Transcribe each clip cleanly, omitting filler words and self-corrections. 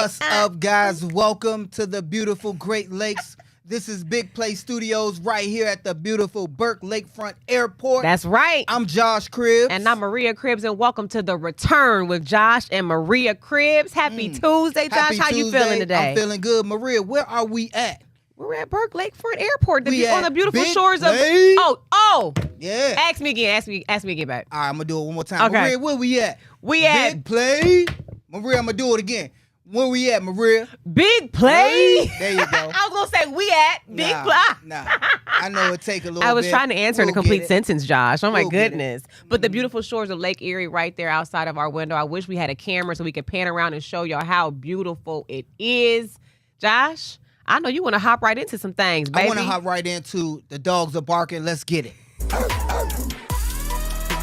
What's up, guys? Welcome to the beautiful Great Lakes. This is Big Play Studios right here at the beautiful Burke Lakefront Airport. That's right. I'm Josh Cribbs. And I'm Maria Cribbs, and welcome to The Return with Josh and Maria Cribbs. Happy Tuesday, Josh. Happy How you Tuesday. feeling today? I'm feeling good. Maria, where are we at? We're at Burke Lakefront Airport. We on the at beautiful Big shores Play? of... Oh. Yeah. Ask me again. Ask me again, babe. All right, I'm going to do it one more time. Okay. Maria, where we at? We at... Big Play. Maria, I'm going to do it again. Where we at, Maria? Big Play. There you go. I was going to say we at Big Play. Nah. I know it take a little bit. I was trying to answer in a complete sentence, Josh. Oh, my goodness. But the beautiful shores of Lake Erie right there outside of our window. I wish we had a camera so we could pan around and show y'all how beautiful it is. Josh, I know you want to hop right into some things, baby. I want to hop right into the dogs are barking. Let's get it.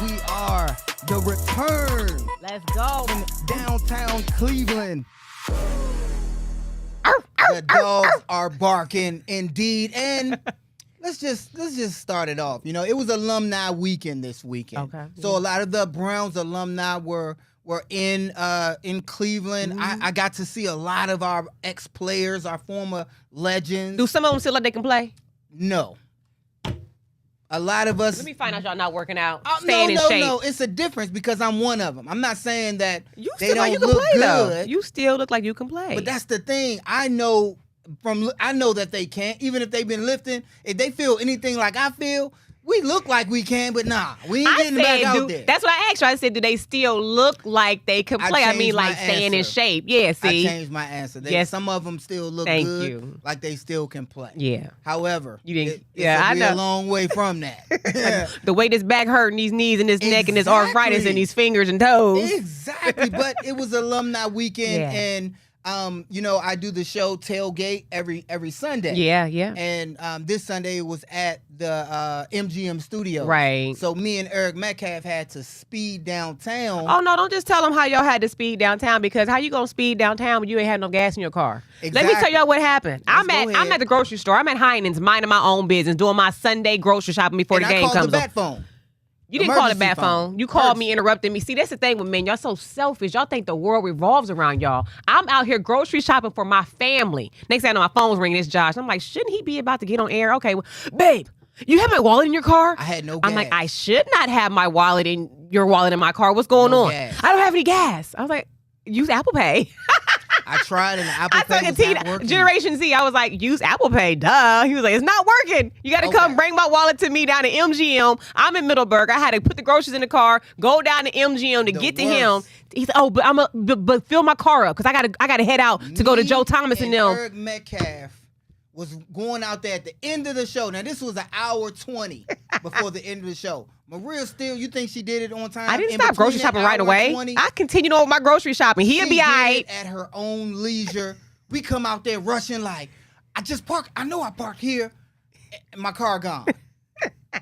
We are the return. Let's go. From downtown Cleveland. The dogs are barking indeed. And let's just start it off. You know, it was alumni weekend this weekend. Okay. So a lot of the Browns alumni were in Cleveland. Mm-hmm. I got to see a lot of our ex-players, our former legends. Do some of them still like they can play? No. A lot of us. Let me find out y'all not working out, staying in shape. No. It's a difference because I'm one of them. I'm not saying that You they still don't like you can look play good. though. You still look like you can play. But that's the thing. I know that they can't. Even if they've been lifting, if they feel anything like I feel, we look like we can. But nah, we ain't getting back out there. That's what I asked you. I said, do they still look like they can play? I mean, like staying in shape. Yeah. See, I changed my answer. Yes. Some of them still look Thank good, you. like they still can play. Yeah. However, You didn't. it's a long way from that. The way this back hurting, these knees and this neck and this arthritis and these fingers and toes. Exactly. But it was alumni weekend, and you know, I do the show Tailgate every Sunday. Yeah. And this Sunday it was at the MGM studio. Right. So me and Eric Metcalf had to speed downtown. Oh no! Don't just tell them how y'all had to speed downtown, because how you gonna speed downtown when you ain't had no gas in your car? Exactly. Let me tell y'all what happened. Let's go I'm at the grocery store. I'm at Heinen's, minding my own business, doing my Sunday grocery shopping before And the game I called comes the on. bat phone. You didn't call it Emergency bad phone. You called me, interrupting me. See, that's the thing with men. Y'all so selfish. Y'all think the world revolves around y'all. I'm out here grocery shopping for my family. Next thing I know, my phone's ringing. It's Josh. I'm like, shouldn't he be about to get on air? Okay, well, babe, you have my wallet in your car? I had no gas. I'm like, I should not have my wallet in your wallet in my car. What's going on? Gas. I don't have any gas. I was like, use Apple Pay. I tried and the Apple I Pay took was not working. Generation Z. I was like, use Apple Pay. Duh. He was like, it's not working. You got to come bring my wallet to me down to MGM. I'm in Middleburg. I had to put the groceries in the car, go down to MGM to get to him. He said, oh, but fill my car up because I got to head out to go to Joe Thomas and them. Eric Metcalf was going out there at the end of the show. Now, this was an hour 20 before the end of the show. Maria still, you think she did it on time? I didn't stop grocery shopping right away. 20, I continued on with my grocery shopping. He'll be all right. At her own leisure. We come out there rushing like, I just parked. I know I parked here. And my car gone.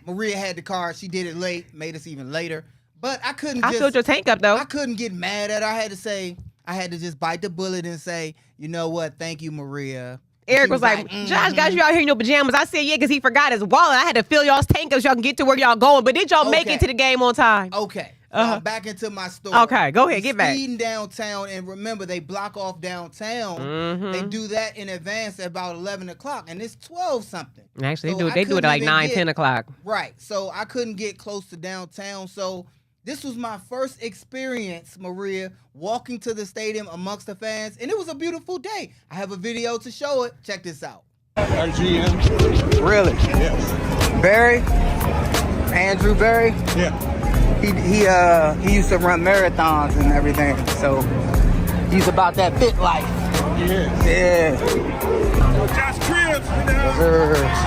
Maria had the car. She did it late, made us even later. But I couldn't I filled your tank up, though. I couldn't get mad at her. I had to just bite the bullet and say, you know what? Thank you, Maria. Eric was like, Josh got you out here in your pajamas. I said, yeah, because he forgot his wallet. I had to fill y'all's tank up so y'all can get to where y'all going. But did y'all make it to the game on time? Okay. So back into my story. Okay, go ahead. Get back. Speeding downtown, and remember, they block off downtown. They do that in advance at about 11 o'clock, and it's 12-something. Actually, they do it at like 9, 10 o'clock. Right. So I couldn't get close to downtown. So this was my first experience, Maria, walking to the stadium amongst the fans, and it was a beautiful day. I have a video to show it. Check this out. Our GM. Really? Yes. Barry? Andrew Barry? Yeah. He used to run marathons and everything, so he's about that fit life. Yes. Yeah. Josh Cribbs. You know.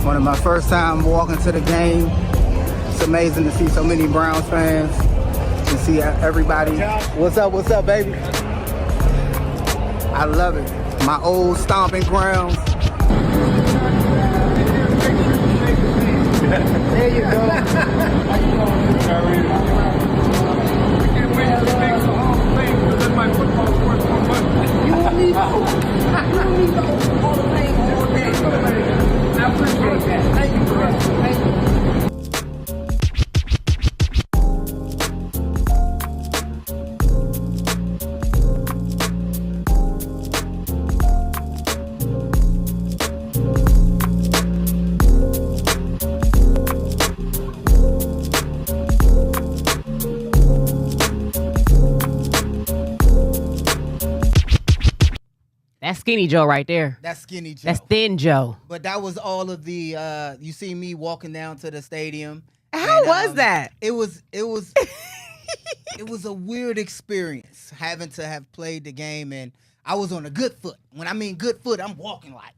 One of my first time walking to the game. It's amazing to see so many Browns fans and see everybody. What's up, baby? I love it. My old stomping grounds. There you go. You want me Skinny Joe right there. That's Skinny Joe. That's Thin Joe. But that was all of the. You see me walking down to the stadium. How was that? It was. It was a weird experience having to have played the game, and I was on a good foot. When I mean good foot, I'm walking like,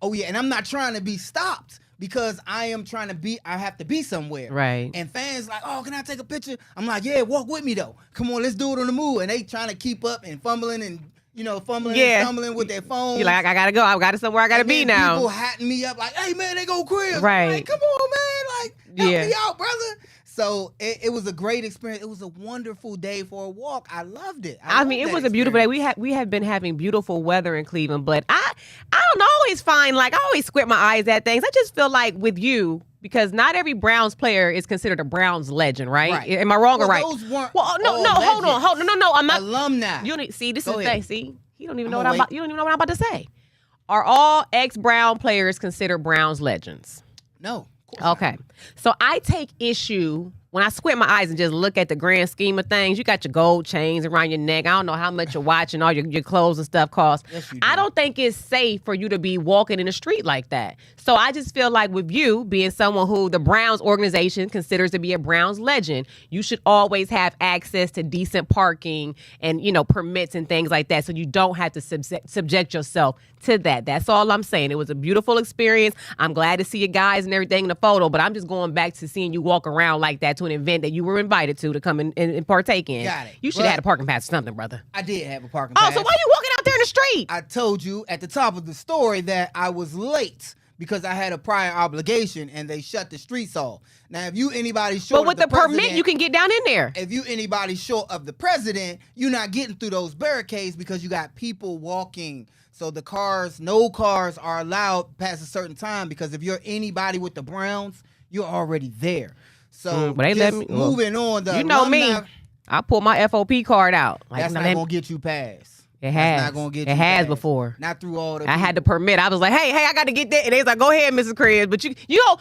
oh yeah, and I'm not trying to be stopped because I am trying to be. I have to be somewhere. Right. And fans like, oh, can I take a picture? I'm like, yeah, walk with me though. Come on, let's do it on the move. And they trying to keep up and fumbling and. Fumbling and stumbling with their phone. You're like, I gotta go. I got it somewhere I gotta be now. People hatting me up like, hey, man, they go Chris. Right. Like, come on, man. Like, help me out, brother. So it was a great experience. It was a wonderful day for a walk. I loved it. I mean, it was a beautiful day. We have been having beautiful weather in Cleveland, but I don't always find, like, I always squint my eyes at things. I just feel like with you, because not every Browns player is considered a Browns legend, right? Am I wrong or right? Those weren't hold on. No, I'm not. Alumni. You don't, see, this Go is the ahead. thing. See, you don't even know you don't even know what I'm about to say. Are all ex-Brown players considered Browns legends? No. Okay. So I take issue when I squint my eyes and just look at the grand scheme of things. You got your gold chains around your neck. I don't know how much your watch and all your clothes and stuff cost. Yes, you do. I don't think it's safe for you to be walking in the street like that. So I just feel like with you being someone who the Browns organization considers to be a Browns legend, you should always have access to decent parking and, permits and things like that, so you don't have to subject yourself to that. That's all I'm saying. It was a beautiful experience. I'm glad to see you guys and everything in the photo, but I'm just going back to seeing you walk around like that to an event that you were invited to come and partake in. Got it. You should have had a parking pass or something, brother. I did have a parking pass. Oh, so why you walking out there in the street? I told you at the top of the story that I was late because I had a prior obligation and they shut the streets off. Now, if you anybody short but with of the permit, you can get down in there. If you anybody short of the president, you're not getting through those barricades because you got people walking. So no cars are allowed past a certain time because if you're anybody with the Browns, you're already there. So but they just let me, moving on. The you know alumni, me. I pull my FOP card out. Like, that's not going to get you past. It That's has. not gonna get it you has past. before. Not through all the I had the permit. I was like, hey, I got to get that. And they was like, go ahead, Mrs. Chris. But Josh,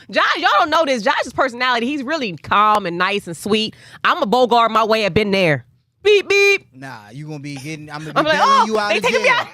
y'all don't know this. Josh's personality, he's really calm and nice and sweet. I'm a Bogart my way. I've been there. Beep, beep. Nah, you going to be getting, I'm going I'm to be like, bailing you out they of taking me jail. out.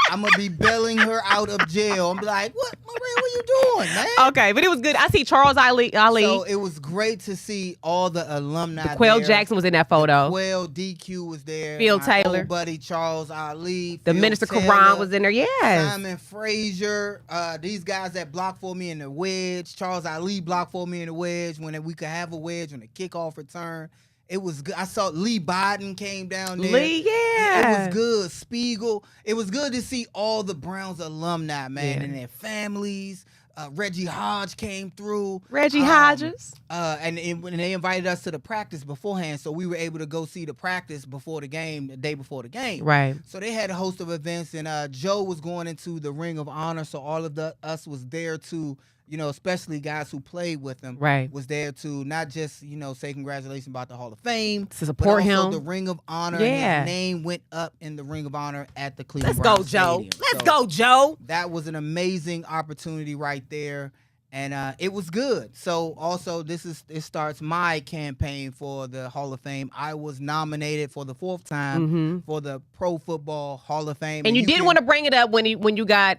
I'm going to be bailing her out of jail. I'm like, what, Maria, what you doing, man? Okay, but it was good. I see Charles Ali. So it was great to see all the alumni Quail there. Jackson was in that photo. Quail, DQ was there. Phil My Taylor. old buddy Charles Ali. The Phil Minister Taylor, Karan was in there. Yes. Simon Frazier. These guys that blocked for me in the wedge. Charles Ali blocked for me in the wedge when we could have a wedge on the kickoff return. It was good. I saw Lee Biden came down there. Lee, yeah. It was good. Spiegel. It was good to see all the Browns alumni, man, Yeah. and their families. Reggie Hodge came through. Reggie Hodges. And when they invited us to the practice beforehand, so we were able to go see the practice before the game, the day before the game. Right. So they had a host of events, and Joe was going into the Ring of Honor, so all of us was there to, especially guys who played with him, Right. was there to not just, say congratulations about the Hall of Fame, To support but also him. the Ring of Honor. Yeah. And his name went up in the Ring of Honor at the Cleveland Let's go, Browns Joe. Stadium. Let's So go, Joe. that was an amazing opportunity right there. And it was good. So also it starts my campaign for the Hall of Fame. I was nominated for the 4th time for the Pro Football Hall of Fame. And you didn't want to bring it up when you got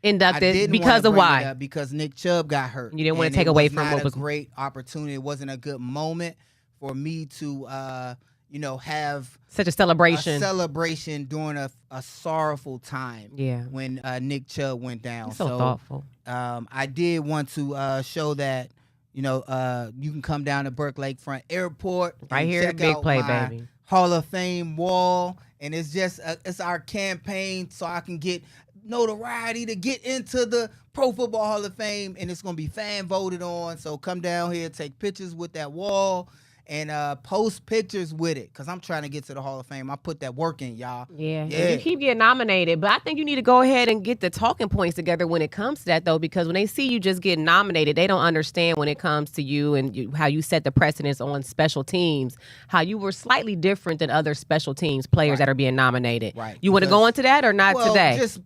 inducted because of why? Because Nick Chubb got hurt. You didn't want to And take it away was from not what was a great opportunity. It wasn't a good moment for me to have such a a celebration. celebration during a sorrowful time. Yeah. When Nick Chubb went down. So thoughtful. I did want to show that, you can come down to Burke Lakefront Airport. Right and here at check Big out Play, my baby. Hall of Fame wall. And it's just, it's our campaign so I can get notoriety to get into the Pro Football Hall of Fame. And it's going to be fan voted on. So come down here, take pictures with that wall. And post pictures with it, because I'm trying to get to the Hall of Fame. I put that work in, y'all. Yeah. Yeah. You keep getting nominated, but I think you need to go ahead and get the talking points together when it comes to that, though, because when they see you just getting nominated, they don't understand when it comes to you and how you set the precedence on special teams, how you were slightly different than other special teams players that are being nominated. Right. You want to go into that or not Well, today? just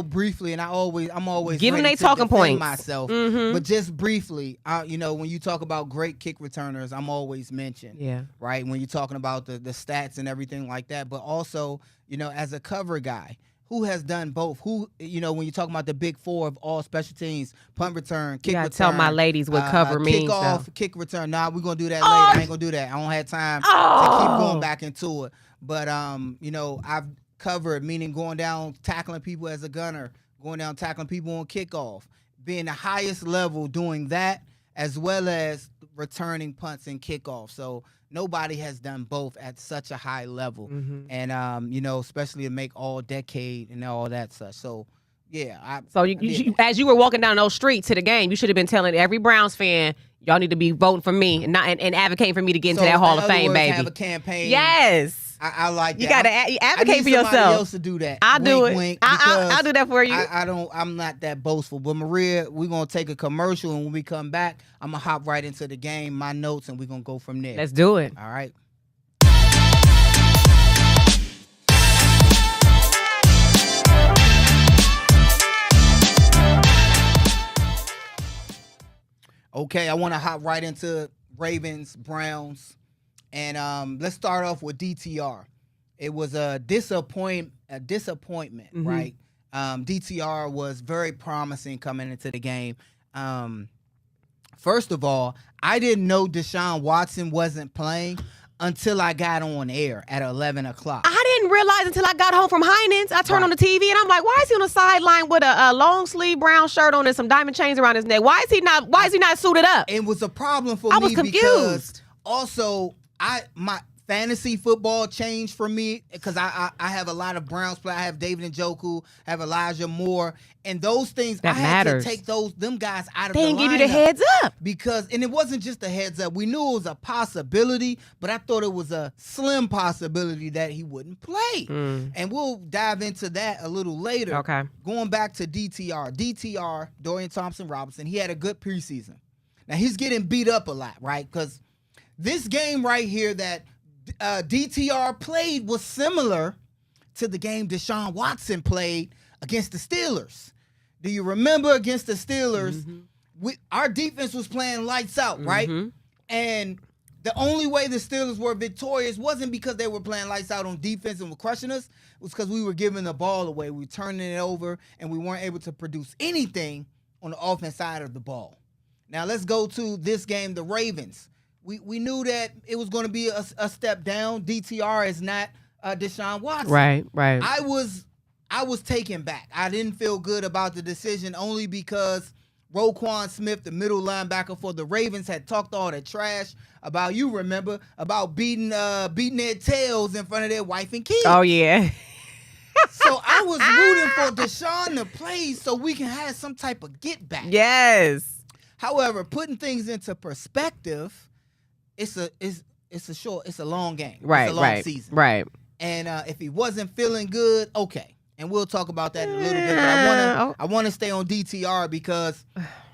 briefly, and I'm always Give 'em ready they to talking defend points. myself. Mhm. But just briefly, when you talk about great kick returners, I'm always mentioned. Yeah. Right, when you're talking about the stats and everything like that, but also as a cover guy who has done both? Who, when you're talking about the big four of all special teams, punt return, kick You return. gotta tell my ladies what cover means. Kickoff, kick return. Nah, we're going to do that later. I ain't going to do that. I don't have time to keep going back into it. But, I've covered, meaning going down, tackling people as a gunner, going down, tackling people on kickoff, being the highest level doing that, as well as returning punts and kickoff. So nobody has done both at such a high level. Mm-hmm. And, especially to make all decade and all that stuff. So, yeah. You, as you were walking down those streets to the game, you should have been telling every Browns fan, y'all need to be voting for me and advocating for me to get into that Hall of Fame, baby. Have a campaign. Yes. I like that. You gotta advocate for yourself. Somebody else to do that. I'll do it. Wink, I'll do that for you. I'm not that boastful. But Maria, we're gonna take a commercial, and when we come back, I'm gonna hop right into the game, my notes, and we're gonna go from there. Let's do it. All right. Okay, I want to hop right into Ravens, Browns. And let's start off with DTR. It was a disappointment, right? DTR was very promising coming into the game. First of all, I didn't know Deshaun Watson wasn't playing until I got on air at 11 o'clock. I didn't realize until I got home from Heinen's. I turned on the TV and I'm like, why is he on the sideline with a long sleeve brown shirt on and some diamond chains around his neck? Why is he not suited up? It was a problem for me. I was confused. Because also my fantasy football changed for me because I have a lot of Browns players. I have David Njoku, I have Elijah Moore, and those things that I matters. had to take them guys out of they the didn't lineup. give you the heads up. And it wasn't just a heads up. We knew it was a possibility, but I thought it was a slim possibility that he wouldn't play. And we'll dive into that a little later. Okay. Going back to DTR, Dorian Thompson-Robinson, he had a good preseason. Now he's getting beat up a lot, right? Because this game right here that DTR played was similar to the game Deshaun Watson played against the Steelers. Do you remember against the Steelers, our defense was playing lights out, right? And the only way the Steelers were victorious wasn't because they were playing lights out on defense and were crushing us. It was because we were giving the ball away. We were turning it over, and we weren't able to produce anything on the offense side of the ball. Now let's go to this game, the Ravens. We knew that it was going to be a step down. DTR is not Deshaun Watson. Right. I was taken back. I didn't feel good about the decision only because Roquan Smith, the middle linebacker for the Ravens, had talked all that trash about, you remember, about beating their tails in front of their wife and kids. Oh, yeah. So I was rooting for Deshaun to play so we can have some type of get back. Yes. However, putting things into perspective, it's a long game. Right, it's a long season. Right. And if he wasn't feeling good, okay. And we'll talk about that in a little bit. But I want to stay on DTR because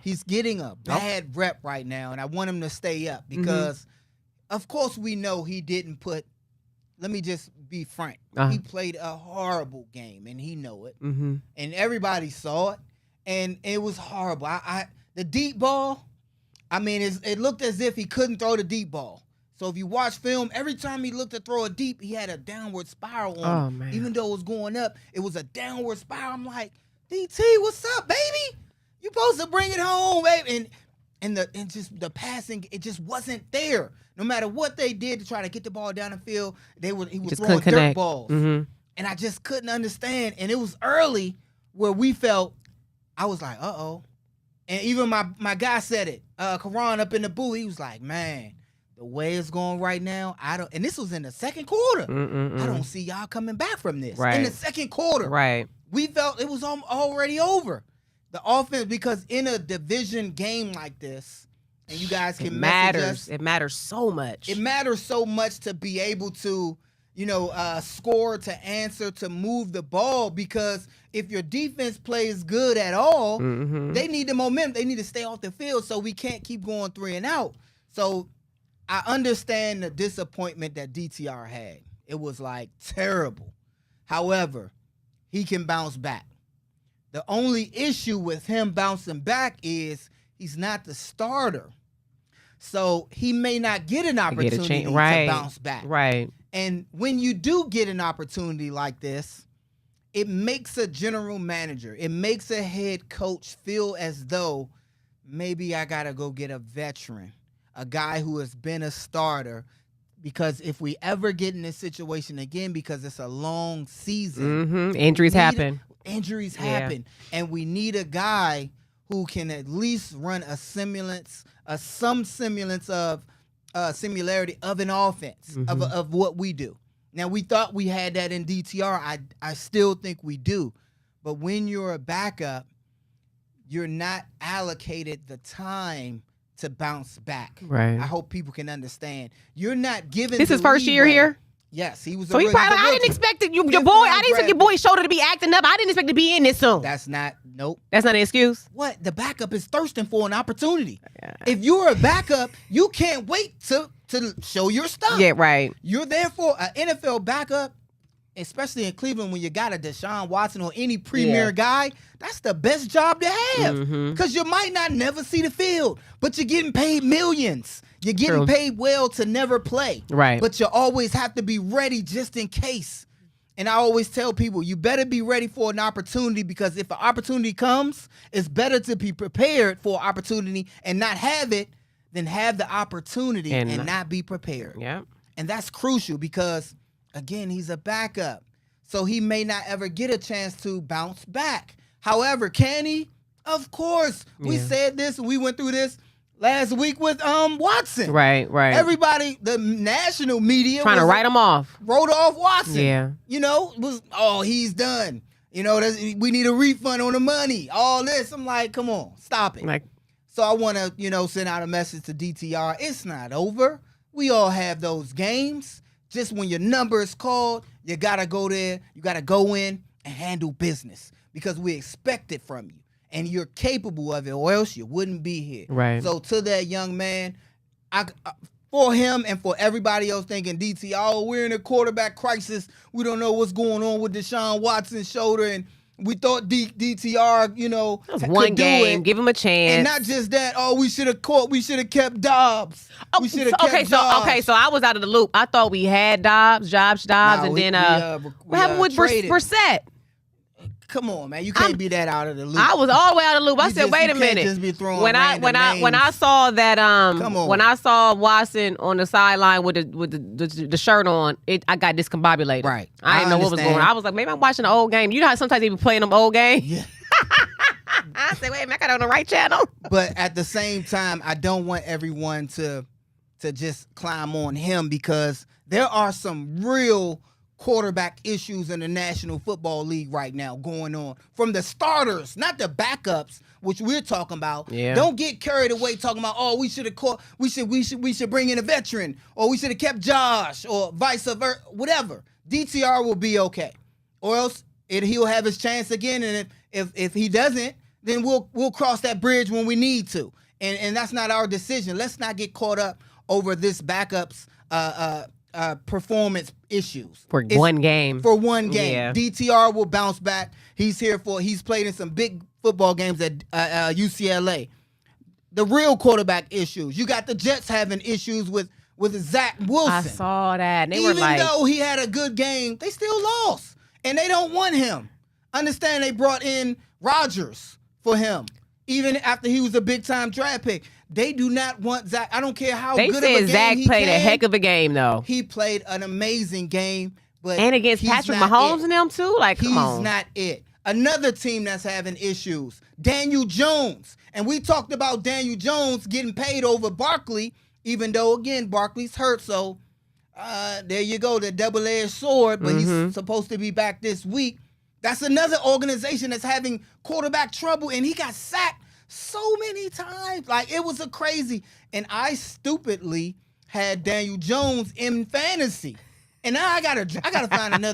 he's getting a bad rep right now, and I want him to stay up because, of course, we know he didn't put. Let me just be frank. He played a horrible game, and he know it. And everybody saw it, and it was horrible. The deep ball. I mean, it looked as if he couldn't throw the deep ball. So if you watch film, every time he looked to throw a deep, he had a downward spiral on him. Man. Even though it was going up, it was a downward spiral. I'm like, DT, what's up, baby? You supposed to bring it home, baby. And just the passing, it just wasn't there. No matter what they did to try to get the ball down the field, he was throwing dirt balls. And I just couldn't understand. And it was early where we felt, I was like, uh-oh. And even my guy said it, Karan up in the booth, he was like, man, the way it's going right now, and this was in the second quarter. I don't see y'all coming back from this. Right. In the second quarter. Right. We felt it was already over. The offense, because in a division game like this, and you guys can message us. It matters so much. It matters so much to be able to, score, to answer, to move the ball, because if your defense plays good at all, they need the momentum. They need to stay off the field so we can't keep going 3 and out. So I understand the disappointment that DTR had. It was like terrible. However, he can bounce back. The only issue with him bouncing back is he's not the starter. So he may not get an opportunity to bounce back. Right. And when you do get an opportunity like this, it makes a general manager, it makes a head coach feel as though maybe I got to go get a veteran, a guy who has been a starter, because if we ever get in this situation again, because it's a long season, injuries happen. Injuries happen, and we need a guy who can at least run some semblance of similarity of an offense of what we do. Now, we thought we had that in DTR. I still think we do, but when you're a backup, you're not allocated the time to bounce back. Right. I hope people can understand. You're not given. This is first year here. Yes, he was. So he probably. I didn't expect it. Your boy. I didn't expect your boy's shoulder to be acting up. I didn't expect to be in this soon. That's not. Nope. That's not an excuse. What? The backup is thirsting for an opportunity. Yeah. If you're a backup, you can't wait to show your stuff. Yeah. Right. You're there for an NFL backup, especially in Cleveland when you got a Deshaun Watson or any premier guy. That's the best job to have because you might not never see the field, but you're getting paid millions. You're getting paid well to never play. Right. But you always have to be ready just in case. And I always tell people, you better be ready for an opportunity, because if an opportunity comes, it's better to be prepared for an opportunity and not have it than have the opportunity and not be prepared. Yeah. And that's crucial because, again, he's a backup. So he may not ever get a chance to bounce back. However, can he? Of course. We said this and we went through this last week with Watson. Right. Everybody, the national media trying to write him off. Wrote off Watson. Yeah. He's done. We need a refund on the money. All this. I'm like, come on, stop it. So I want to, send out a message to DTR. It's not over. We all have those games. Just when your number is called, you got to go there. You got to go in and handle business because we expect it from you. And you're capable of it, or else you wouldn't be here. Right. So to that young man, for him and for everybody else thinking DTR, we're in a quarterback crisis. We don't know what's going on with Deshaun Watson's shoulder, and we thought DTR, that was one game. Give him a chance. And not just that. We should have kept Dobbs. We should have kept Dobbs. So I was out of the loop. I thought we had Dobbs, and then what happened with Brissett? Come on, man. You can't be that out of the loop. I was all the way out of the loop. I said, wait a minute. Just be throwing when I saw that when I saw Watson on the sideline with the shirt on, I got discombobulated. Right. I didn't know what was going on. I was like, maybe I'm watching an old game. You know how sometimes they be playing them old games? Yeah. I said, wait a minute, I got it on the right channel. But at the same time, I don't want everyone to just climb on him, because there are some real quarterback issues in the National Football League right now going on from the starters, not the backups, which we're talking about. Yeah. Don't get carried away talking about, we should bring in a veteran, or we should have kept Josh, or vice versa, whatever. DTR will be okay, or else he'll have his chance again. And if he doesn't, then we'll cross that bridge when we need to. And that's not our decision. Let's not get caught up over this backup's performance issues for one game. Yeah. DTR will bounce back. He's played in some big football games at UCLA. The real quarterback issues. You got the Jets having issues with Zach Wilson. I saw that. Even though he had a good game, they still lost, and they don't want him. Understand? They brought in Rodgers for him, even after he was a big time draft pick. They do not want Zach. I don't care how good of a game he They said Zach played a heck of a game, though. He played an amazing game, but and against Patrick Mahomes and them too. Come on, he's not it. Another team that's having issues, Daniel Jones, and we talked about Daniel Jones getting paid over Barkley, even though again Barkley's hurt. So there you go, the double-edged sword. But he's supposed to be back this week. That's another organization that's having quarterback trouble, and he got sacked so many times. It was a crazy. And I stupidly had Daniel Jones in fantasy. And now I gotta find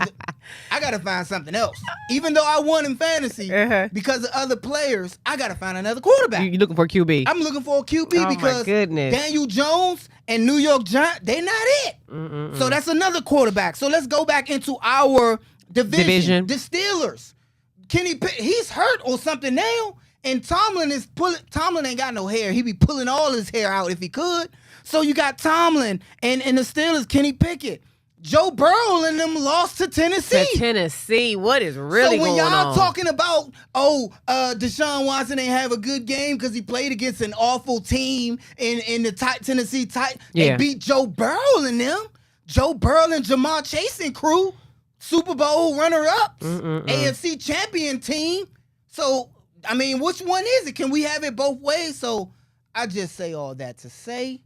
I gotta find something else. Even though I won in fantasy because of other players, I gotta find another quarterback. You looking for a QB? I'm looking for a QB because Daniel Jones and New York Giants, they're not it. So that's another quarterback. So let's go back into our division. The Steelers. Kenny Pickett, he's hurt or something now. And Tomlin ain't got no hair. He be pulling all his hair out if he could. So you got Tomlin and the Steelers, Kenny Pickett. Joe Burrow and them lost to Tennessee. To Tennessee, what is really going on? So when y'all on? talking about, Deshaun Watson ain't have a good game because he played against an awful team in the Tennessee Titans. They beat Joe Burrow and them. Joe Burrow and Jamar Chase and crew, Super Bowl runner-ups, AFC champion team. So, I mean, which one is it? Can we have it both ways? So I just say all that to say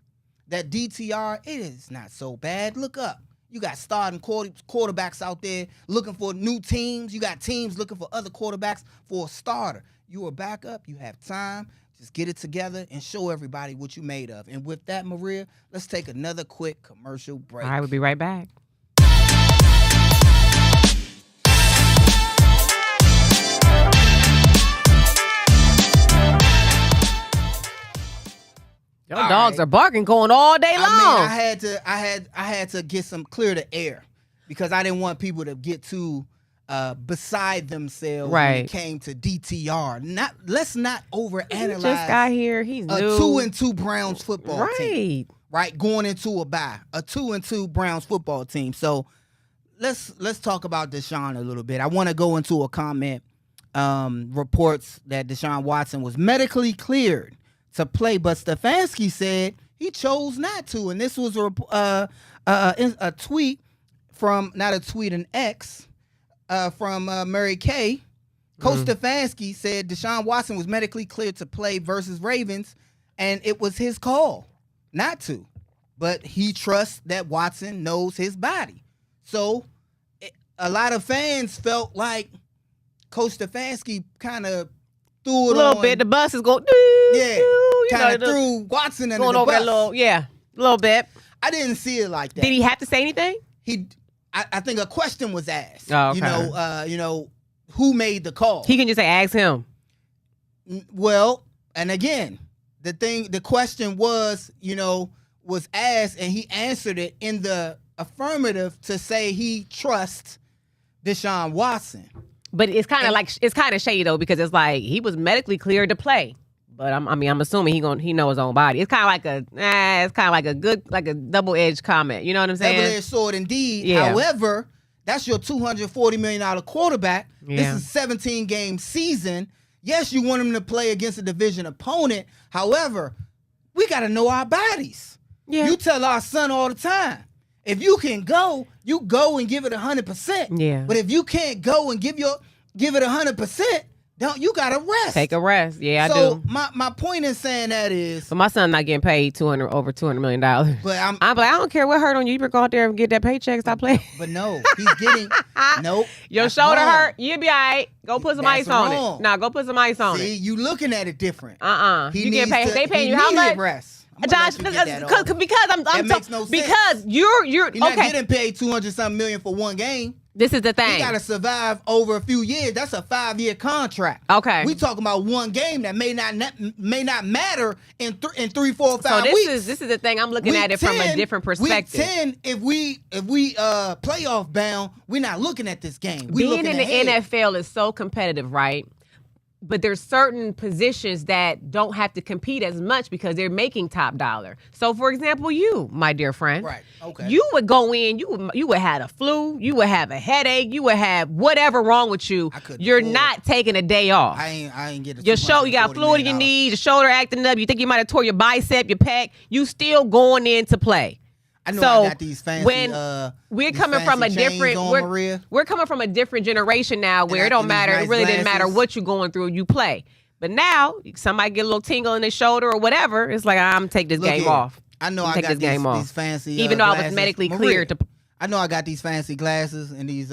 that DTR, it is not so bad. Look up. You got starting quarterbacks out there looking for new teams. You got teams looking for other quarterbacks for a starter. You a backup. You have time. Just get it together and show everybody what you made of. And with that, Maria, let's take another quick commercial break. All right, we'll be right back. Your dogs are barking, going all day long. I mean, I had to get some clear the air because I didn't want people to get too beside themselves when it came to DTR. Let's not overanalyze. He just got here. He's a new. 2-2 Browns football team. Right, going into a bye. A 2-2 Browns football team. So let's talk about Deshaun a little bit. I want to go into a comment. Reports that Deshaun Watson was medically cleared to play, but Stefanski said he chose not to. And this was a tweet from, not a tweet, an X from Mary Kay. Coach Stefanski said Deshaun Watson was medically cleared to play versus Ravens, and it was his call not to. But he trusts that Watson knows his body. So a lot of fans felt like Coach Stefanski kind of threw it a little bit. The bus is going. Kind of threw Watson under the over bus. A little bit. I didn't see it like that. Did he have to say anything? I think a question was asked. Oh, okay. You know, who made the call? He can just say, ask him. Well, and again, the question was asked, and he answered it in the affirmative to say he trusts Deshaun Watson. But it's kind of shady though, because it's like he was medically cleared to play. But I'm assuming he know his own body. It's kind of like a double-edged comment. You know what I'm saying? Double-edged sword indeed. Yeah. However, that's your $240 million quarterback. Yeah. This is a 17-game season. Yes, you want him to play against a division opponent. However, we got to know our bodies. Yeah. You tell our son all the time, if you can go, you go and give it 100%. Yeah. But if you can't go and give it 100%, you gotta rest. Take a rest. Yeah, I do. So my point in saying that is, but my son's not getting paid over $200 million. But I'm like, I don't care what hurt on you. You better go out there and get that paycheck. Stop playing. But no, he's getting nope. Your shoulder hurt. You'll be all right. Go put some ice on it. Nah, go put some ice on it. See, you looking at it different. You get paid. They paying you how much? Rest. Josh, because I'm makes no sense. Because you're not getting paid $200-something million for one game. This is the thing. He got to survive over a few years. That's a 5-year contract. Okay. We talking about one game that may not matter in 3, 4, 5 weeks. So this is the thing. I'm looking at it from a different perspective. Week 10, if we playoff bound, we're not looking at this game. Being in the NFL is so competitive, right? But there's certain positions that don't have to compete as much because they're making top dollar. So, for example, you, my dear friend, right? Okay, you would go in, you would have a flu, you would have a headache, you would have whatever wrong with you. You're not taking a day off. I ain't get your shoulder. You got fluid in your knee, your shoulder acting up. You think you might have tore your bicep, your pec. You still going in to play. I know I got these fancy. When we're coming from a different, we're coming from a different generation now, where it don't matter. It really didn't matter what you're going through. You play. But now somebody get a little tingle in their shoulder or whatever. It's like I'm take this game off. I know I got these fancy. Even though glasses. I was medically cleared to. I know I got these fancy glasses and these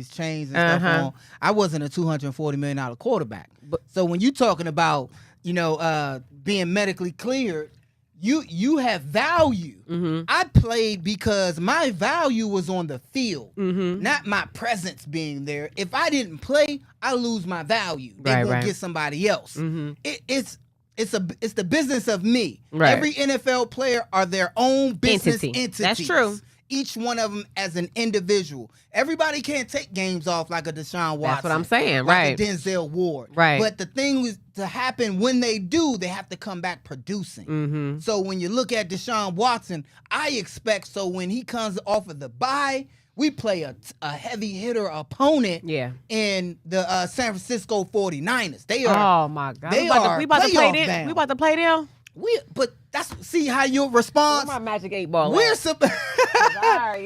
chains and stuff on. I wasn't a $240 million quarterback. So when you talking about being medically cleared. You have value. Mm-hmm. I played because my value was on the field, not my presence being there. If I didn't play, I lose my value. They're gonna get somebody else. Mm-hmm. It's the business of me. Right. Every NFL player are their own business entities. That's true. each one of them as an individual. Everybody can't take games off like a Deshaun Watson. That's what I'm saying, like right? A Denzel Ward, right? But the thing is to happen when they do, they have to come back producing. Mm-hmm. So when you look at Deshaun Watson, I expect when he comes off of the bye, we play a heavy hitter opponent. Yeah. In the San Francisco 49ers. They are. Oh my God. We about to play them. We about to play them. But see how your response. Where's my Magic 8 ball? We're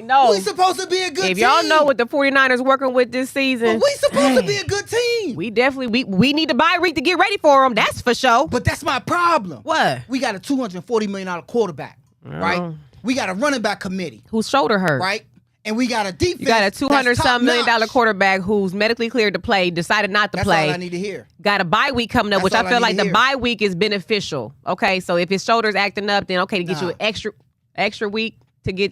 no. We supposed to be a good team. If y'all know what the 49ers working with this season, but we supposed to be a good team. We definitely we need to bye week to get ready for them. That's for sure. But that's my problem. What? We got a $240 million quarterback, right? We got a running back committee whose shoulder hurt, right? And we got a defense. You got a $200-some million quarterback who's medically cleared to play, decided not to play. That's all I need to hear. Got a bye week coming up, which I feel like the bye week is beneficial. Okay, so if his shoulder's acting up, then okay, to get you an extra week to get.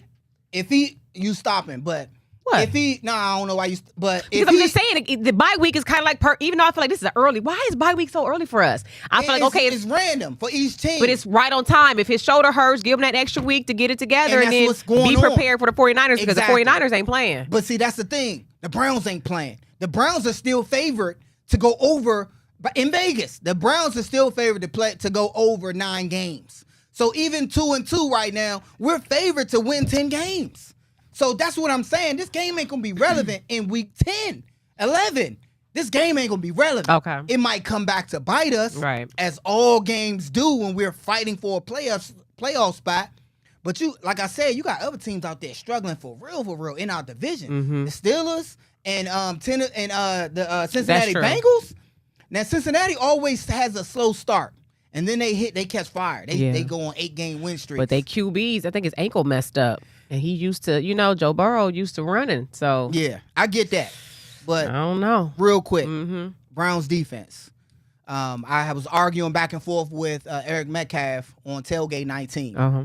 If you stop him, but what? If I don't know why you. But because I'm just saying, the bye week is kind of like even though I feel like this is early. Why is bye week so early for us? I feel like okay, it's random for each team, but it's right on time. If his shoulder hurts, give him that extra week to get it together, and then be prepared for the 49ers because the 49ers ain't playing. But see, that's the thing. The Browns ain't playing. The Browns are still favored to go over in Vegas. The Browns are still favored to go over 9 games. So even 2-2 right now, we're favored to win 10 games. So that's what I'm saying. This game ain't going to be relevant in week 10, 11. This game ain't going to be relevant. Okay. It might come back to bite us, right? As all games do when we're fighting for a playoff spot. But like I said, you got other teams out there struggling for real in our division. Mm-hmm. The Steelers and the Cincinnati Bengals. Now, Cincinnati always has a slow start. And then they catch fire. They go on 8-game win streaks. But they QBs, I think his ankle messed up. And he used to, Joe Burrow used to running. So yeah, I get that. But I don't know. Real quick, Browns defense. I was arguing back and forth with Eric Metcalf on Tailgate 19. Uh-huh.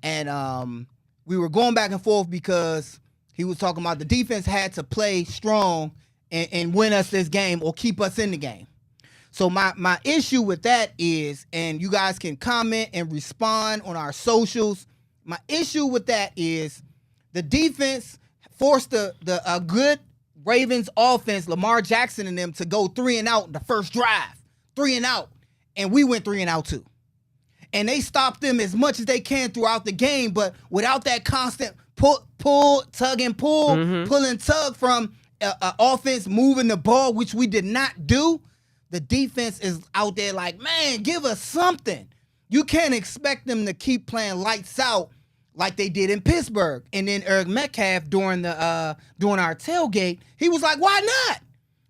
And we were going back and forth because he was talking about the defense had to play strong and win us this game or keep us in the game. So my issue with that is, and you guys can comment and respond on our socials, my issue with that is the defense forced a good Ravens offense, Lamar Jackson and them, to go 3-and-out the first drive. 3-and-out. And we went 3-and-out too. And they stopped them as much as they can throughout the game, but without that constant pull, tug and pull, pull and tug from offense moving the ball, which we did not do, the defense is out there like, man, give us something. You can't expect them to keep playing lights out like they did in Pittsburgh. And then Eric Metcalf during our tailgate, he was like, why not?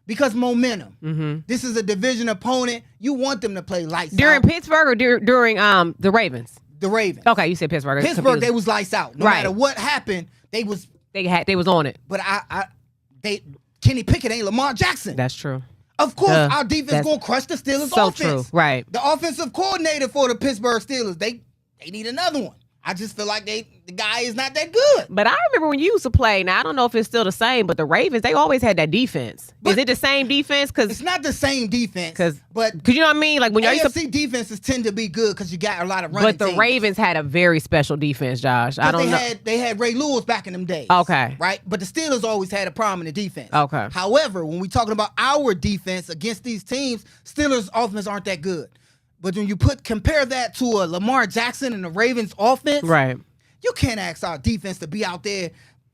Because momentum. Mm-hmm. This is a division opponent. You want them to play lights out. During Pittsburgh or during the Ravens? The Ravens. Okay, you said Pittsburgh. Pittsburgh, they was lights out. No matter what happened, they was on it. But Kenny Pickett ain't Lamar Jackson. That's true. Of course, our defense gonna crush the Steelers' offense. So true, right? The offensive coordinator for the Pittsburgh Steelers, they need another one. I just feel like the guy is not that good. But I remember when you used to play. Now I don't know if it's still the same, but the Ravens, they always had that defense. But is it the same defense? Because it's not the same defense. Because you know what I mean. Like when y'all used to defenses tend to be good because you got a lot of running. But the Ravens had a very special defense, Josh. I don't know. They had Ray Lewis back in them days. Okay. Right. But the Steelers always had a problem in the defense. Okay. However, when we're talking about our defense against these teams, Steelers' offense aren't that good. But when you compare that to a Lamar Jackson and the Ravens offense, right? You can't ask our defense to be out there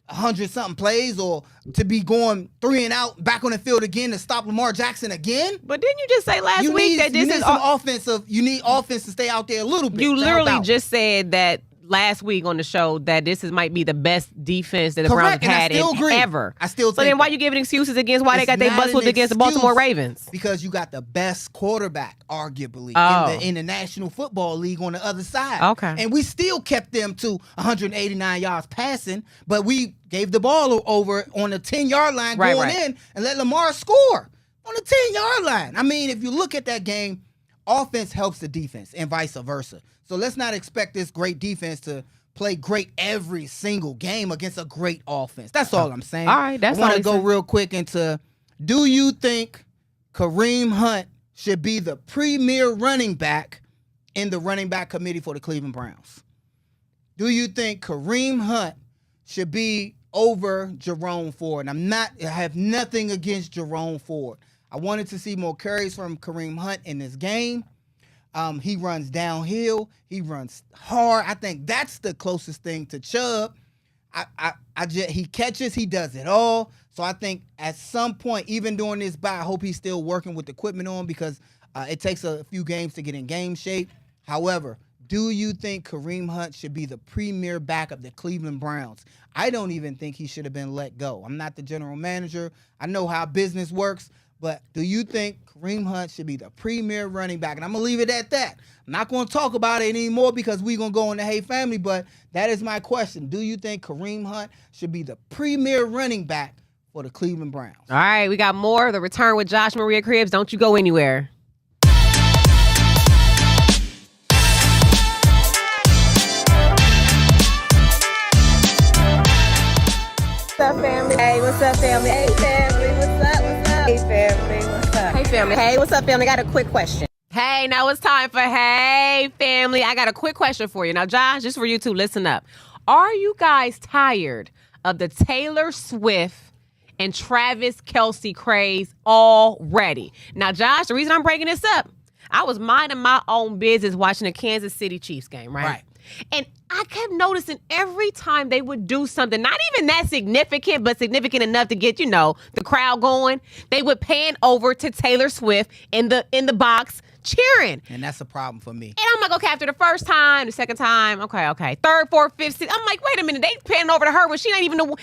100-something plays or to be going 3-and-out back on the field again to stop Lamar Jackson again. But didn't you just say last week that this is offensive? You need offense to stay out there a little bit. You literally just said that last week on the show that this might be the best defense that the Browns had ever. I still think so then why you giving excuses against why they got their butts whooped against the Baltimore Ravens? Because you got the best quarterback, arguably, in the National Football League on the other side. Okay. And we still kept them to 189 yards passing, but we gave the ball over on the 10-yard line going in and let Lamar score on the 10-yard line. I mean, if you look at that game, offense helps the defense and vice versa. So let's not expect this great defense to play great every single game against a great offense. That's all I'm saying. All right, I want to go real quick into, do you think Kareem Hunt should be the premier running back in the running back committee for the Cleveland Browns? Do you think Kareem Hunt should be over Jerome Ford. And I have nothing against Jerome Ford. I wanted to see more carries from Kareem Hunt in this game. He runs downhill. He runs hard. I think that's the closest thing to Chubb. He catches. He does it all. So I think at some point, even during this bye, I hope he's still working with the equipment on because it takes a few games to get in game shape. However, do you think Kareem Hunt should be the premier back of the Cleveland Browns? I don't even think he should have been let go. I'm not the general manager. I know how business works. But do you think Kareem Hunt should be the premier running back? And I'm going to leave it at that. I'm not going to talk about it anymore because we're going to go in the Hey Family, but that is my question. Do you think Kareem Hunt should be the premier running back for the Cleveland Browns? All right, we got more. The Return with Josh Maria Cribbs. Don't you go anywhere. What's up, family? Hey, what's up, family? Hey, family. What's up? What's up? Hey, family. What's up? Hey, family. Hey, what's up, family? I got a quick question. Hey, now it's time for Hey Family. I got a quick question for you. Now, Josh, just for you two, listen up. Are you guys tired of the Taylor Swift and Travis Kelce craze already? Now, Josh, the reason I'm breaking this up, I was minding my own business watching the Kansas City Chiefs game, right? And I kept noticing every time they would do something, not even that significant, but significant enough to get, the crowd going, they would pan over to Taylor Swift in the box cheering. And that's a problem for me. And I'm like, okay, after the first time, the second time, okay. Third, fourth, fifth, sixth. I'm like, wait a minute, they panning over to her when he ain't even the one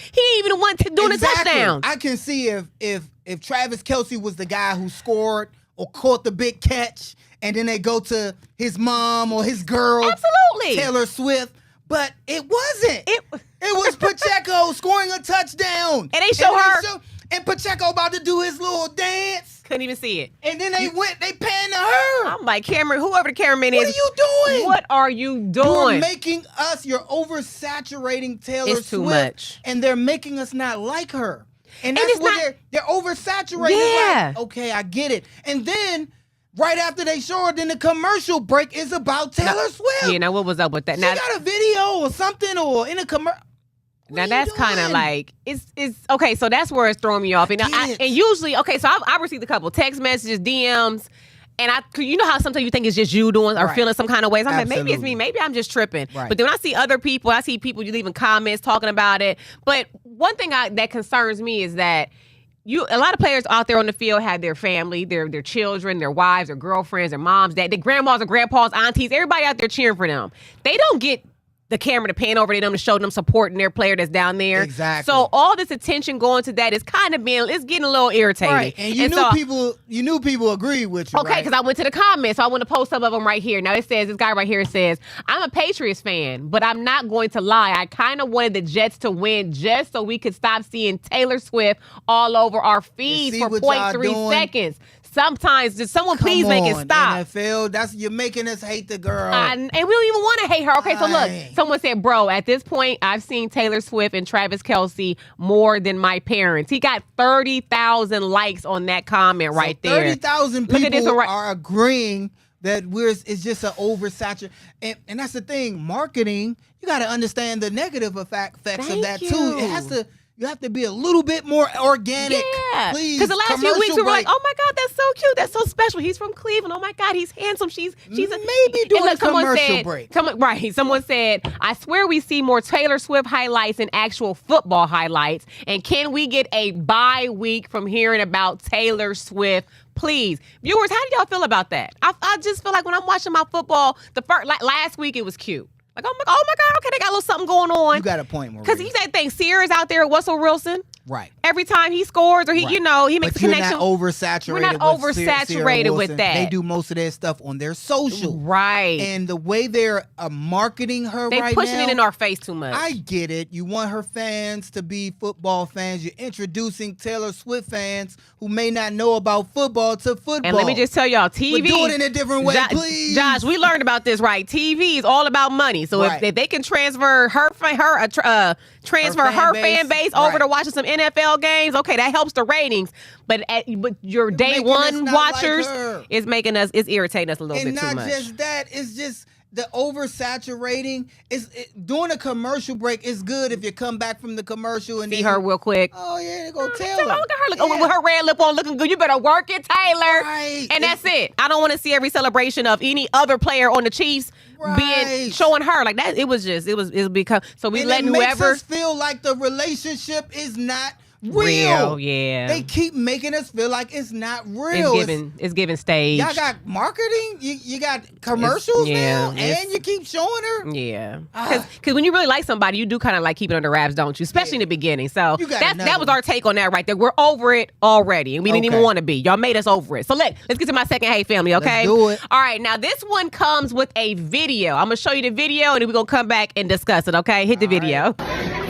doing the touchdown. I can see if Travis Kelce was the guy who scored or caught the big catch, and then they go to his mom or his girl, absolutely, Taylor Swift. But it wasn't. It was Pacheco scoring a touchdown. And they show her. And Pacheco about to do his little dance. Couldn't even see it. And then they panned to her. I'm like, Cameron, whoever the cameraman is. What are you doing? What are you doing? You're making us, you're oversaturating Taylor Swift. It's too much. And they're making us not like her. And that's what they're oversaturated. Yeah. Like, okay, I get it. And then right after they show her, then the commercial break is about Taylor Swift. Yeah, now what was up with that? She got a video or something or in a commercial. Now that's kind of like it's okay. So that's where it's throwing me off. And usually, okay, so I received a couple text messages, DMs, and you know how sometimes you think it's just you doing or feeling some kind of ways. I'm like, maybe it's me, maybe I'm just tripping. Right. But then when I see other people, I see people leaving comments talking about it. But one thing that concerns me is that a lot of players out there on the field have their family, their children, their wives, their girlfriends, their moms, their grandmas and grandpas, aunties, everybody out there cheering for them. They don't get the camera to pan over to them to show them supporting their player that's down there. Exactly. So all this attention going to that is kind of it's getting a little irritating. Right. And you knew people agreed with you. Okay, because I went to the comments, so I want to post some of them right here. Now it says, this guy right here says, I'm a Patriots fan, but I'm not going to lie. I kind of wanted the Jets to win just so we could stop seeing Taylor Swift all over our feeds for 0.3 seconds. Sometimes, just someone please make it stop. NFL, you're making us hate the girl. And we don't even want to hate her. Okay, so look, someone said, bro, at this point, I've seen Taylor Swift and Travis Kelce more than my parents. He got 30,000 likes on that comment right there. 30,000 people are agreeing that it's just an oversaturation. And that's the thing, marketing, you got to understand the negative effects of that too. You have to be a little bit more organic. Yeah. Please. Because the last few weeks we were like, oh my God, that's so cute. That's so special. He's from Cleveland. Oh my God, he's handsome. Maybe doing a commercial break. Someone said, I swear we see more Taylor Swift highlights than actual football highlights. And can we get a bye week from hearing about Taylor Swift? Please. Viewers, how do y'all feel about that? I just feel like when I'm watching my football, last week it was cute. Like, oh my God, okay, they got a little something going on. You got a point, Maria. Because you that thing, Sears out there, Russell Wilson. Right. Every time he scores or he makes a connection. We're not oversaturated with that. They do most of their stuff on their social. Right. And the way they're marketing her right now. They're pushing it in our face too much. I get it. You want her fans to be football fans. You're introducing Taylor Swift fans who may not know about football to football. And let me just tell y'all, TV. But do it in a different way, please. Josh, we learned about this, right? TV is all about money. So if they can transfer her fan base over to watching some NFL games, okay, that helps the ratings. But your day one watchers is irritating us a little bit too much. And not just that, the oversaturating is during a commercial break is good if you come back from the commercial and See her real quick. Oh yeah, they go Look Taylor. at her with her red lip on looking good. You better work it, Taylor. Right. And that's it. I don't want to see every celebration of any other player on the Chiefs being showing her like that. It was because so we letting whoever makes us feel like the relationship is not real. Yeah. They keep making us feel like it's not real. It's giving stage. Y'all got marketing. You got commercials now, and you keep showing her. Yeah. Because when you really like somebody, you do kind of like keep it under wraps, don't you? Especially in the beginning. So that was our take on that right there. We're over it already, and we didn't even want to be. Y'all made us over it. So let's get to my second Hey Family, okay? Let's do it. All right. Now this one comes with a video. I'm gonna show you the video, and then we're gonna come back and discuss it. Okay? Hit the video.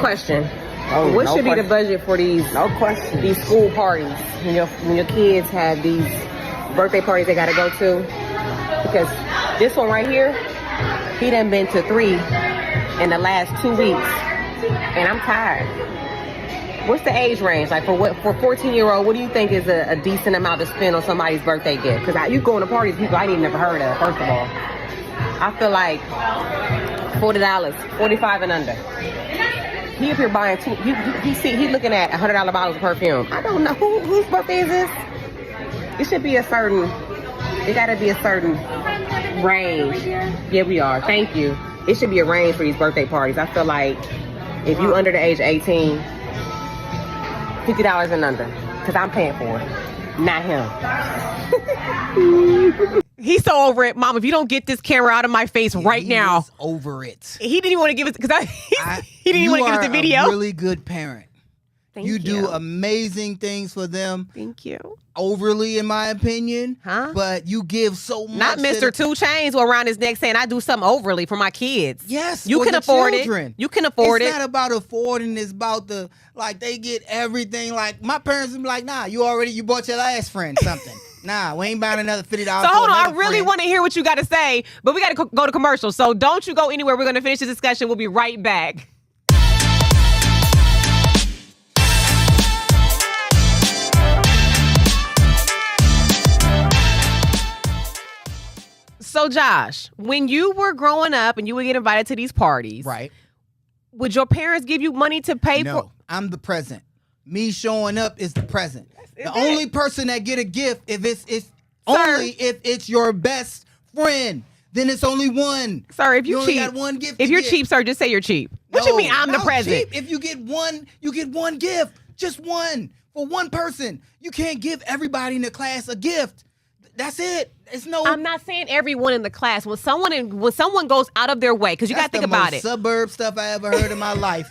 Question. What should be the budget for these school parties when your kids have these birthday parties they gotta go to? Because this one right here, he done been to 3 in the last 2 weeks, and I'm tired. What's the age range like for 14-year-old? What do you think is a decent amount to spend on somebody's birthday gift? Because you going to parties people I ain't never heard of. First of all, I feel like $40, 45 and under. He up here buying he's looking at $100 bottles of perfume. I don't know whose birthday is this. It should be it gotta be a certain range. Yeah, we are. Thank you. It should be a range for these birthday parties. I feel like if you under the age of 18, $50 and under, because I'm paying for it, not him. He's so over it, Mom. If you don't get this camera out of my face right now, he's over it. He didn't even want to give it because he didn't even want to give us the video. You are a really good parent. Thank you. You do amazing things for them. Thank you. Overly, in my opinion. Huh? But you give so much. Not Mr. 2 Chainz around his neck saying I do something overly for my kids. Yes, you can afford it. You can afford it. It's not about affording. It's about they get everything. Like my parents would be like, nah, you bought your last friend something. Nah, we ain't buying another $50. So hold on, I really want to hear what you got to say, but we got to go to commercial. So don't you go anywhere. We're going to finish the discussion. We'll be right back. So Josh, when you were growing up and you would get invited to these parties, right? Would your parents give you money to pay for? No, I'm the present. Me showing up is the present. The only person that get a gift if it's your best friend. Then it's only one. Sir, if you cheap, got one gift. If you're cheap, sir, just say you're cheap. What you mean? I'm the present. Cheap. If you get one gift, just one for one person. You can't give everybody in the class a gift. That's it. It's no. I'm not saying everyone in the class. When someone goes out of their way, because you got to think about it. Suburb stuff I ever heard in my life.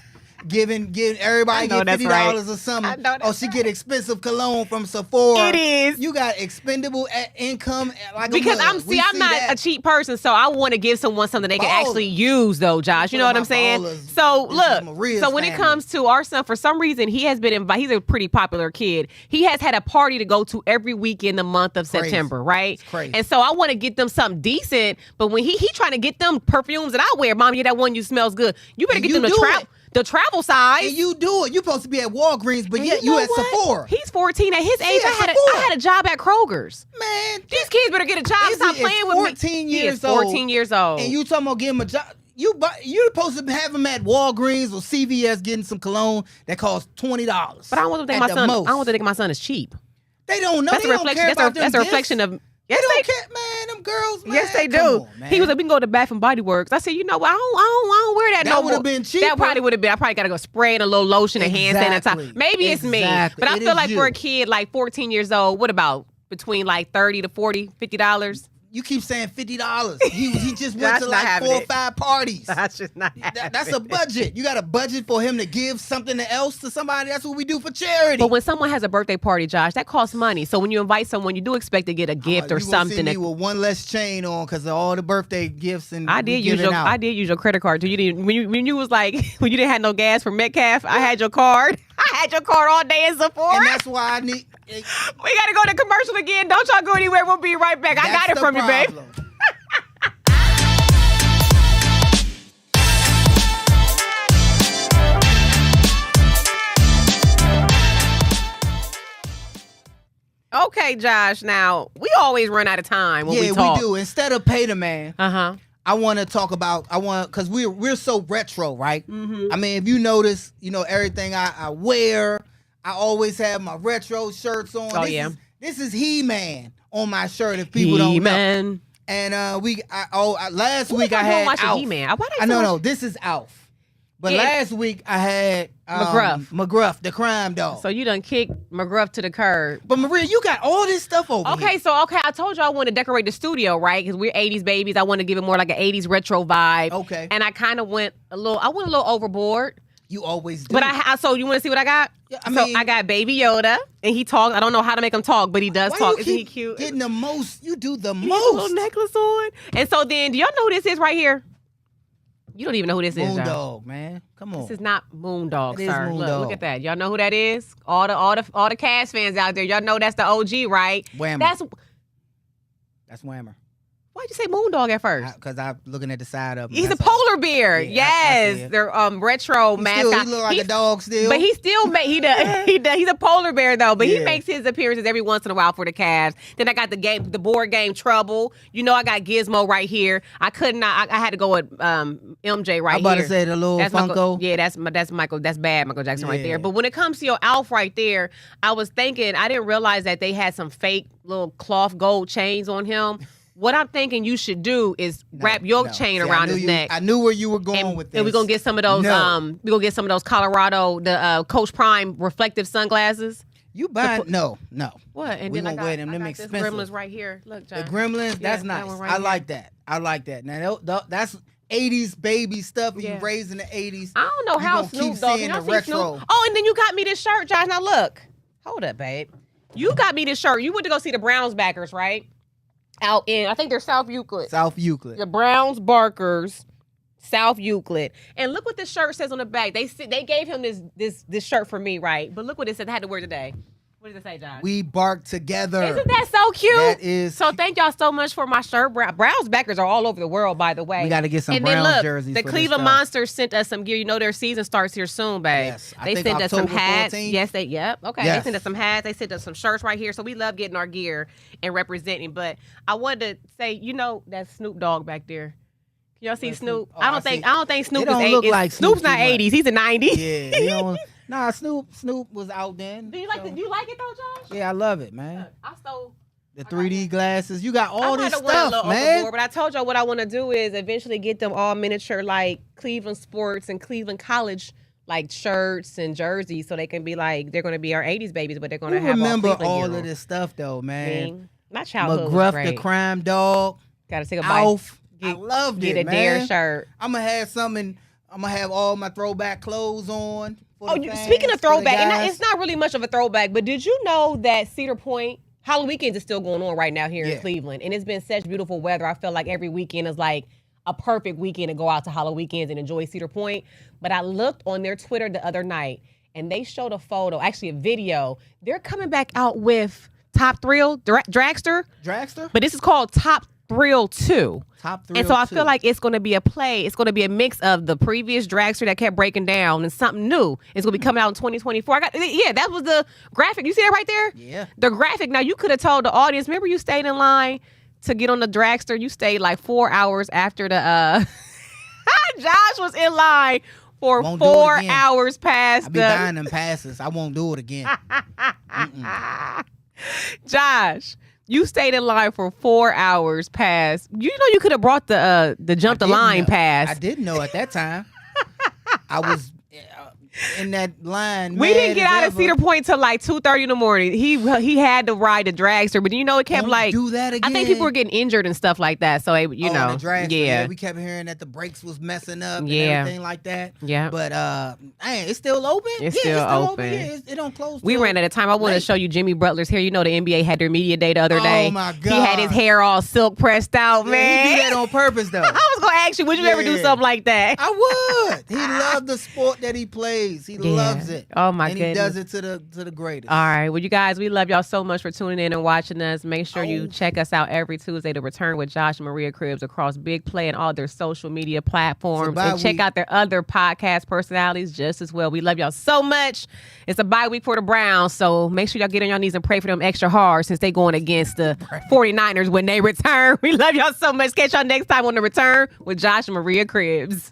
Giving everybody $50 or something. Oh, she get expensive cologne from Sephora. It is. You got expendable income like because a mug. I'm not a cheap person, so I want to give someone something they can actually use, though, Josh. You know what I'm saying? So look, so when it comes to our son, for some reason he has been invited. He's a pretty popular kid. He has had a party to go to every week in the month of September, right? It's crazy. And so I want to get them something decent, but when he trying to get them perfumes that I wear, Mom, yeah, that one you smells good. You better get them the travel size. And you do it. You're supposed to be at Walgreens, but yet you at Sephora. He's 14 at his age. I had a job at Kroger's. Man, these kids better get a job. Stop playing with me. 14 years he is 14 years old. And you talking about giving him a job. You're supposed to have him at Walgreens or CVS getting some cologne that costs $20. But I don't want to think my son. I don't want to think my son is cheap. They don't know. That's a reflection. That's a reflection of. Yes, they don't care, man. Them girls, man. Yes, they do. On, he was like, we can go to Bath and Body Works. I said, you know what? I don't wear that no more. That would have been cheaper. That probably would have been. I probably got to go spray and a little lotion and hand sanitizer. Maybe it's me, but I feel like for a kid like 14 years old, what about between like $30 to $40, $50? You keep saying $50. He just went to like 4 or 5 parties. That's just not That's a budget. You got a budget for him to give something else to somebody. That's what we do for charity. But when someone has a birthday party, Josh, that costs money. So when you invite someone, you do expect to get a gift or something. You see me with one less chain on because of all the birthday gifts and I did use your credit card too. You didn't when you was like when you didn't have no gas for Metcalf. I had your card. I had your card all day in Sephora. And that's why I need. We got to go to commercial again. Don't y'all go anywhere. We'll be right back. I got it from you, babe. Okay, Josh. Now, we always run out of time when we talk. Yeah, we do. Instead of pay the man, I want to talk about. Because we're so retro, right? Mm-hmm. I mean, if you notice, everything I wear, I always have my retro shirts on. Oh, This is He-Man on my shirt. If people don't know. And last week I had Alf. He-Man? No, this is Alf. But last week I had McGruff, the crime dog. So you done kicked McGruff to the curb. But Maria, you got all this stuff over here. I told you I want to decorate the studio, right? Because we're 80s babies. I want to give it more like an 80s retro vibe. Okay. And I kind of went a little overboard. You always do. But so you want to see what I got? Yeah, I got Baby Yoda, and he talks. I don't know how to make him talk, but he does talk. Isn't he cute? Getting the most. You do the most. He has a little necklace on. And so then, do y'all know who this is right here? You don't even know who this is, Moondog, man. Come on. This is not Moondog, it sir. Is Moondog. Look at that. Y'all know who that is? All the Cast fans out there. Y'all know that's the OG, right? Whammer. That's Whammer. Why'd you say Moondog at first? Because I'm looking at the side of him. He's a polar bear. Yeah, yes, they're retro mascot. He look like a dog still. But he still he does. He's a polar bear though. But he makes his appearances every once in a while for the Cavs. Then I got the board game Trouble. I got Gizmo right here. I could not. I had to go with MJ right here. I'm about to say the little Funko. That's Michael. That's bad Michael Jackson right there. But when it comes to your Alf right there, I was thinking I didn't realize that they had some fake little cloth gold chains on him. What I'm thinking you should do is wrap your chain around his neck. I knew where you were going with this. And we're gonna get some of those. We're gonna get some of those Colorado, the Coach Prime reflective sunglasses. You buy no. What? And we then gonna wear them. Them expensive. Gremlins right here. Look, John. The Gremlins. That's nice. Right I like that. I like that. Now that's 80s baby stuff. You raised in the 80s. I don't know how Snoop Dogg. Can I see Snoop? Oh, and then you got me this shirt, Josh. Now look. Hold up, babe. You got me this shirt. You went to go see the Browns backers, right? Out in, I think they're South Euclid. The Browns Barkers, South Euclid. And look what this shirt says on the back. They gave him this shirt for me, right? But look what it said. I had to wear today. What does it say, John? We bark together. Isn't that so cute? That is. So thank y'all so much for my shirt. Browns backers are all over the world, by the way. We got to get some Browns jerseys. The Cleveland Monsters sent us some gear. Their season starts here soon, babe. Yes, they sent us some hats. 14th. Yes, okay. Yes. They sent us some hats. They sent us some shirts right here. So we love getting our gear and representing. But I wanted to say, that's Snoop Dogg back there. Can y'all see Snoop? Oh, I don't think Snoop is 80s. Look like Snoop's not 80s. He's a 90s. Yeah. Nah, Snoop was out then. Do you like it though, Josh? Yeah, I love it, man. I stole the 3D glasses. You got all this stuff, man. But I told y'all what I want to do is eventually get them all miniature like Cleveland sports and Cleveland College like shirts and jerseys, so they can be like they're going to be our 80s babies, but they're going to have remember all of this stuff though, man. My childhood McGruff, was great. the crime dog. Got to take a bite. Alf. I loved it, man. Get a Dare shirt. I'm gonna have something. I'm gonna have all my throwback clothes on. Speaking of throwback, it's not really much of a throwback, but did you know that Cedar Point Halloween weekends is still going on right now here in Cleveland, and it's been such beautiful weather. I feel like every weekend is like a perfect weekend to go out to Halloween weekends and enjoy Cedar Point. But I looked on their Twitter the other night, and they showed a photo, actually a video. They're coming back out with Top Thrill Dragster, but this is called Top Thrill 2. And so I feel like it's going to be a play. It's going to be a mix of the previous dragster that kept breaking down and something new. It's going to be coming out in 2024. That was the graphic. You see that right there? Yeah. The graphic. Now, you could have told the audience, remember you stayed in line to get on the dragster? You stayed like 4 hours after the, Josh was in line for 4 hours past I'll be buying them passes. I won't do it again. Josh. You stayed in line for 4 hours past. You you could have brought the jump the line pass. I didn't know at that time. I was in that line. We didn't get out of Cedar Point till like 2:30 in the morning. He had to ride the dragster, but it kept do that again. I think people were getting injured and stuff like that. So the dragster, we kept hearing that the brakes was messing up and everything like that. Yeah, but it's still open. It's still open. It don't close. We ran out of time. I want to show you Jimmy Butler's hair. The NBA had their media day the other day. Oh my God, he had his hair all silk pressed out, man. He did that on purpose though. I was gonna ask you, would you ever do something like that? I would. He loved the sport that he played. praise. He loves it. Oh my and goodness. he does it to the greatest. All right. Well, you guys, we love y'all so much for tuning in and watching us. Make sure you check us out every Tuesday to Return with Josh and Maria Cribbs across Big Play and all their social media platforms. And check out their other podcast personalities just as well. We love y'all so much. It's a bye week for the Browns, so make sure y'all get on your knees and pray for them extra hard since they going against the 49ers when they return. We love y'all so much. Catch y'all next time on The Return with Josh and Maria Cribbs.